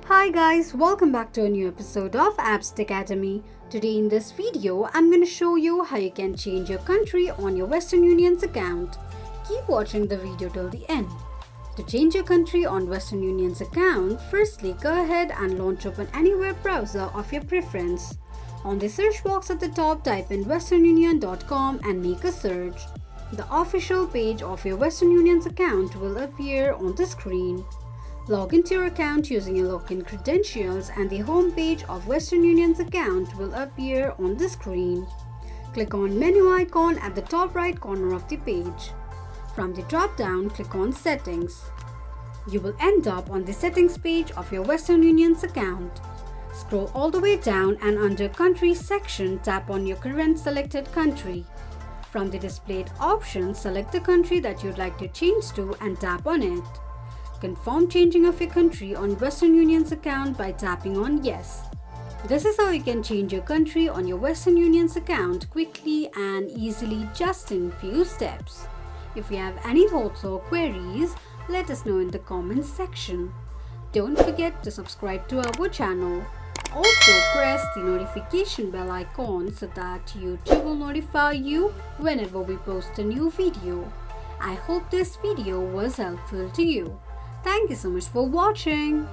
Hi guys, welcome back to a new episode of Apps Academy. Today in this video, I'm going to show you how you can change your country on your Western Union's account. Keep watching the video till the end. To change your country on Western Union's account, firstly go ahead and launch open any web browser of your preference. On the search box at the top, type in westernunion.com and make a search. The official page of your Western Union's account will appear on the screen. Log into your account using your login credentials and the home page of Western Union's account will appear on the screen. Click on menu icon at the top right corner of the page. From the drop down, click on Settings. You will end up on the settings page of your Western Union's account. Scroll all the way down and under Country section, tap on your current selected country. From the displayed options, select the country that you'd like to change to and tap on it. Confirm changing of your country on Western Union's account by tapping on Yes. This is how you can change your country on your Western Union's account quickly and easily just in few steps. If you have any thoughts or queries, let us know in the comments section. Don't forget to subscribe to our channel. Also press the notification bell icon so that YouTube will notify you whenever we post a new video. I hope this video was helpful to you. Thank you so much for watching.